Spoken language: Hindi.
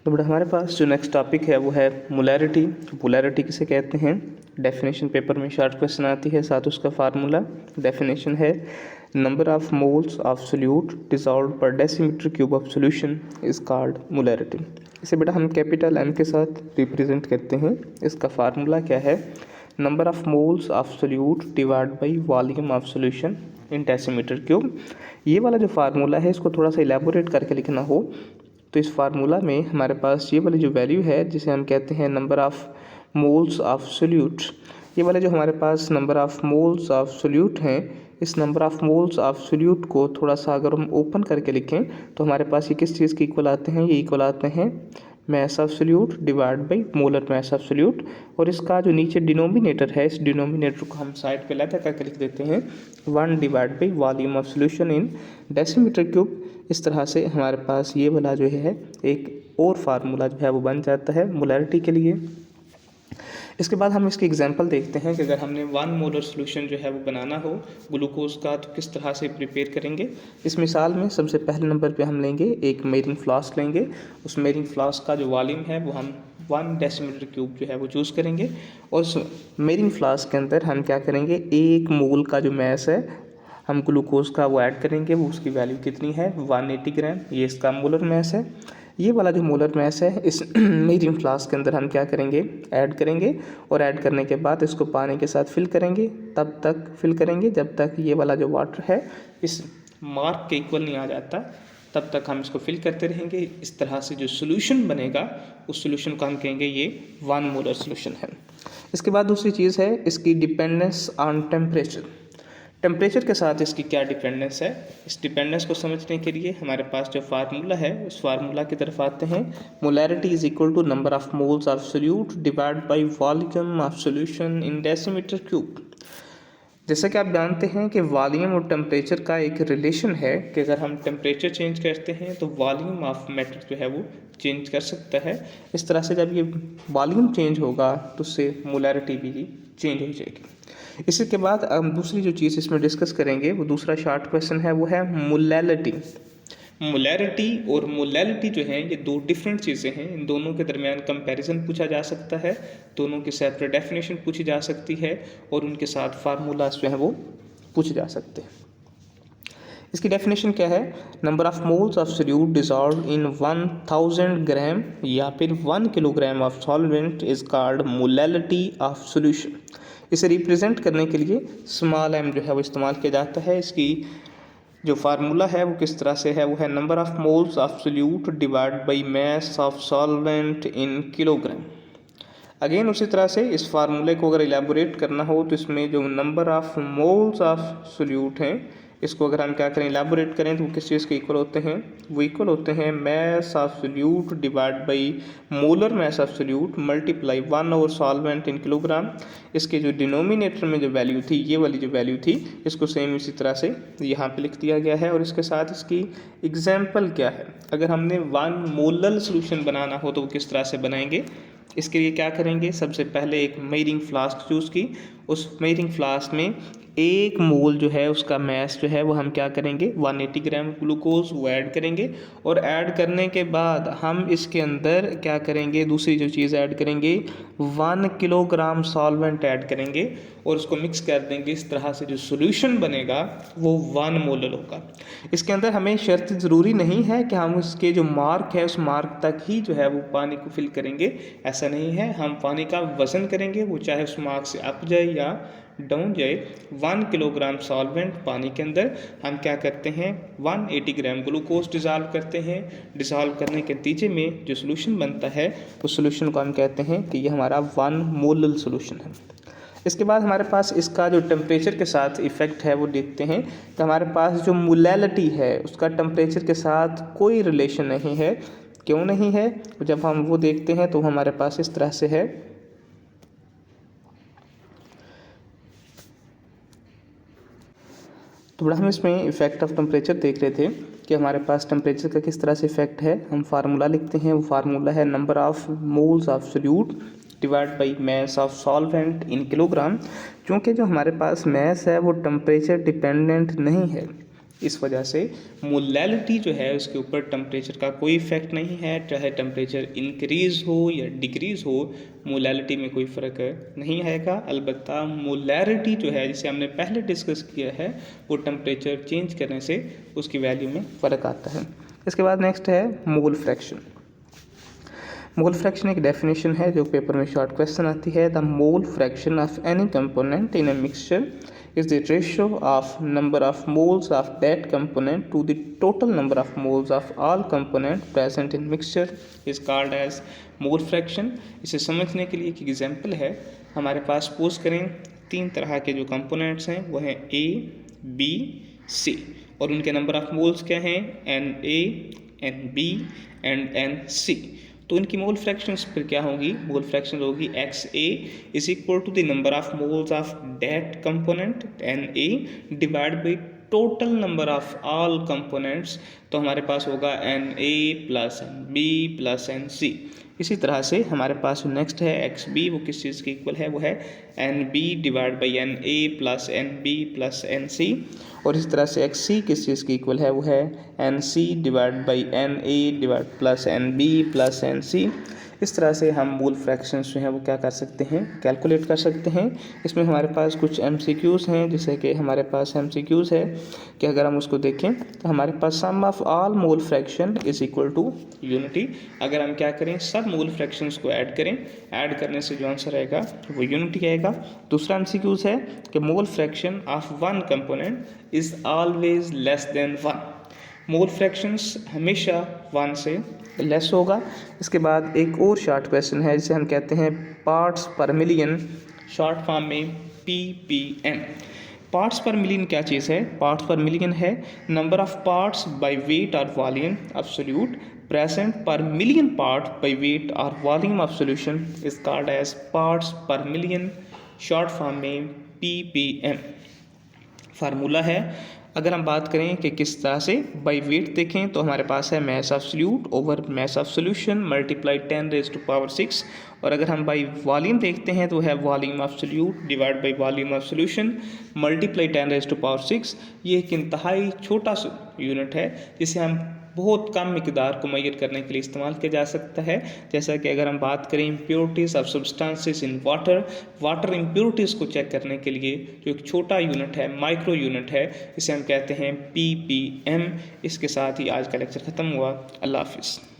तो बेटा हमारे पास जो नेक्स्ट टॉपिक है वो है मोलैरिटी। मोलैरिटी किसे कहते हैं? डेफिनेशन पेपर में शॉर्ट क्वेश्चन आती है, साथ उसका फार्मूला। डेफिनेशन है number of moles of solute dissolved per decimetre cube of solution is called molarity. इसे बेटा हम कैपिटल M के साथ रिप्रेजेंट करते हैं। इसका फार्मूला क्या है? Number of moles of solute divide by volume of solution in decimetre cube. ये वाला जो फार्मूला है इसको थोड़ा सा इलेबोरेट करके लिखना हो तो इस फार्मूला में हमारे पास ये वाली जो वैल्यू है जिसे हम कहते हैं number of moles of solute, ये वाले जो हमारे पास number of moles of solute हैं, इस number of moles of solute को थोड़ा सा अगर हम ओपन करके लिखें तो हमारे पास ये किस चीज़ के इक्वल आते हैं? ये इक्वल आते हैं mass of solute divide by molar mass of solute. और इसका जो नीचे डिनोमिनेटर है, इस डिनोमिनेटर को हम साइड पे लेकर करके लिख देते हैं 1 divide by volume of solution in decimetre cube. इस तरह से हमारे पास ये वाला जो है एक और फार्मूला जो है वो बन जाता है मोलैरिटी के लिए। इसके बाद हम इसकी एग्जांपल देखते हैं कि अगर हमने 1 मोलर सोल्यूशन जो है वो बनाना हो ग्लूकोज का तो किस तरह से प्रिपेयर करेंगे। इस मिसाल में सबसे पहले नंबर पे हम लेंगे एक मेरिंग फ्लास्क लेंगे। उस मेरिंग फ्लास्क का जो वॉल्यूम है वो हम 1 डेसीमीटर क्यूब जो है वो चूज़ करेंगे और उस मेरिंग फ्लास्क के अंदर हम क्या करेंगे, 1 मोल का जो मैस है हम ग्लूकोज का वो ऐड करेंगे। वो उसकी वैल्यू कितनी है? 180 ग्राम। ये इसका मोलर मैस है। ये वाला जो मोलर मैस है इस मेरिंग फ्लास्क के अंदर हम क्या करेंगे, ऐड करेंगे और ऐड करने के बाद इसको पानी के साथ फिल करेंगे। तब तक फिल करेंगे जब तक ये वाला जो वाटर है इस मार्क के इक्वल नहीं आ जाता, तब तक हम इसको फिल करते रहेंगे। इस तरह से जो सोल्यूशन बनेगा उस सोल्यूशन को हम कहेंगे ये 1 मोलर सोल्यूशन है। इसके बाद दूसरी चीज़ है इसकी डिपेंडेंस ऑन टेम्परेचर। टेम्परेचर के साथ इसकी क्या डिपेंडेंस है? इस डिपेंडेंस को समझने के लिए हमारे पास जो फार्मूला है उस फार्मूला की तरफ आते हैं। Molarity is equal to number of moles of solute divide by volume of solution in decimetre cube. जैसा कि आप जानते हैं कि वॉल्यूम और टेम्परेचर का एक रिलेशन है कि अगर हम टेम्परेचर चेंज करते हैं तो वॉल्यूम ऑफ मैटर जो है वो चेंज कर सकता है। इस तरह से जब ये वॉल्यूम चेंज होगा तो उससे मोलैरिटी भी चेंज हो जाएगी। इसी के बाद हम दूसरी जो चीज़ इसमें डिस्कस करेंगे वो दूसरा शॉर्ट क्वेश्चन है, वो है मोलैलिटी। मोलैरिटी और मोलैलिटी जो है ये दो डिफरेंट चीज़ें हैं। इन दोनों के दरमियान कंपैरिजन पूछा जा सकता है, दोनों की सेपरेट डेफिनेशन पूछी जा सकती है और उनके साथ फार्मूलाज जो है वो पूछे जा सकते हैं। इसकी डेफिनेशन क्या है? Number of moles of solute dissolved इन 1000 ग्राम या फिर 1 kilogram of solvent is called molality of solution. इसे रिप्रेजेंट करने के लिए स्मॉल m जो है वो इस्तेमाल किया जाता है। इसकी जो फार्मूला है वो किस तरह से है? वो है number of moles of solute divide by mass of solvent in kilogram. Again उसी तरह से इस फार्मूले को अगर इलेबोरेट करना हो तो इसमें जो number of moles of solute हैं इसको अगर हम क्या करें, इलेबोरेट करें तो वो किस चीज़ के इक्वल होते हैं? वो इक्वल होते हैं mass of solute divide by molar mass of solute multiply 1 over solvent in kilogram. इसके जो डिनोमिनेटर में जो वैल्यू थी, ये वाली जो वैल्यू थी, इसको सेम इसी तरह से यहाँ पे लिख दिया गया है। और इसके साथ इसकी एग्जाम्पल क्या है? अगर हमने 1 मोलर सोल्यूशन बनाना हो तो वो किस तरह से बनाएंगे? इसके लिए क्या करेंगे, सबसे पहले एक मेरिंग फ्लास्क चूज़ की। उस मेरिंग फ्लास्क में 1 मोल जो है उसका मैस जो है वो हम क्या करेंगे, 180 ग्राम ग्लूकोज वो ऐड करेंगे। और ऐड करने के बाद हम इसके अंदर क्या करेंगे, दूसरी जो चीज़ ऐड करेंगे 1 किलोग्राम सॉल्वेंट ऐड करेंगे और उसको मिक्स कर देंगे। इस तरह से जो सोल्यूशन बनेगा वो 1 मोलर होगा। इसके अंदर हमें शर्त ज़रूरी नहीं है कि हम उसके जो मार्क है उस मार्क तक ही जो है वो पानी को फिल करेंगे, ऐसा नहीं है। हम पानी का वज़न करेंगे, वो चाहे उस मार्क से अप जाए या डाउन जाए। 1 किलोग्राम सॉल्वेंट पानी के अंदर हम क्या करते हैं, 180 ग्राम ग्लूकोज डिज़ोल्व करते हैं। डिज़ोल्व करने के नतीजे में जो सोल्यूशन बनता है उस सोल्यूशन को हम कहते हैं कि ये हमारा 1 मोलर सोल्यूशन है। इसके बाद हमारे पास इसका जो टेम्परेचर के साथ इफ़ेक्ट है वो देखते हैं। तो हमारे पास जो मोलैलिटी है उसका टेम्परेचर के साथ कोई रिलेशन नहीं है। क्यों नहीं है? जब हम वो देखते हैं तो हमारे पास इस तरह से है। तो बड़ा हम इसमें इफ़ेक्ट ऑफ टेम्परेचर देख रहे थे कि हमारे पास टेम्परेचर का किस तरह से इफ़ेक्ट है। हम फार्मूला लिखते हैं, वो फार्मूला है number of moles of solute divide by mass of solvent in kilogram. क्योंकि जो हमारे पास मैस है वो टेम्परेचर डिपेंडेंट नहीं है, इस वजह से मोलैलिटी जो है उसके ऊपर टेम्परेचर का कोई इफेक्ट नहीं है, चाहे टेम्परेचर इंक्रीज़ हो या डिक्रीज़ हो, मोलैलिटी में कोई फ़र्क नहीं आएगा। अलबत्ता मोलैरिटी जो है जिसे हमने पहले डिस्कस किया है वो टेम्परेचर चेंज करने से उसकी वैल्यू में फ़र्क आता है। इसके बाद नेक्स्ट है मोल फ्रैक्शन। मोल फ्रैक्शन एक डेफिनेशन है जो पेपर में शॉर्ट क्वेश्चन आती है। The mole fraction of any component in a mixture is the ratio of number of moles of that component to the total number of moles of all component present in mixture is called as mole fraction। इसे समझने के लिए एक एग्जांपल है, हमारे पास सपोज करें 3 तरह के जो कंपोनेंट्स हैं वो हैं A, B, C और उनके नंबर ऑफ मोल्स क्या हैं Na, Nb एंड Nc। तो इनकी मोल फ्रैक्शंस फिर क्या होगी, मोल फ्रैक्शन होगी XA is equal to the number of moles of that component Na divide by total number of all components. तो हमारे पास होगा Na plus Nb plus Nc। इसी तरह से हमारे पास नेक्स्ट है XB, वो किस चीज़ के इक्वल है, वो है Nb divide by Na plus Nb plus Nc। और इस तरह से XC किस चीज़ के इक्वल है, वो है Nc divide by Na divide plus Nb plus Nc। इस तरह से हम मोल फ्रैक्शंस जो हैं वो क्या कर सकते हैं, कैलकुलेट कर सकते हैं। इसमें हमारे पास कुछ MCQs हैं, जैसे कि हमारे पास MCQs है कि अगर हम उसको देखें तो हमारे पास sum of all mole fraction is equal to unity. अगर हम क्या करें, सब मोल फ्रैक्शंस को ऐड करें, ऐड करने से जो आंसर आएगा वो यूनिटी आएगा। दूसरा MCQs है कि mole fraction of one component is always less than 1। Mole fractions हमेशा 1 से लेस होगा। इसके बाद एक और शॉर्ट क्वेश्चन है जिसे हम कहते हैं parts per million, short form में PPM। पार्ट्स पर मिलियन क्या चीज़ है, पार्ट्स पर मिलियन है number of parts by weight और volume of solute present per million part by weight or volume of solution is called as parts per million, short form में PPM। फार्मूला है, अगर हम बात करें कि किस तरह से बाई वेट देखें तो हमारे पास है mass of solute over mass of solution multiply 10⁻⁶। और अगर हम बाई वॉल्यूम देखते हैं तो है volume of solute divide by volume of solution multiply 10⁻⁶। ये एक इंतहाई छोटा सा यूनिट है जिसे हम बहुत कम मिकदार को मेजर करने के लिए इस्तेमाल किया जा सकता है। जैसा कि अगर हम बात करें impurities of substances in water impurities को चेक करने के लिए जो एक छोटा यूनिट है, माइक्रो यूनिट है, इसे हम कहते हैं PPM। इसके साथ ही आज का लेक्चर ख़त्म हुआ। अल्लाह हाफिज़।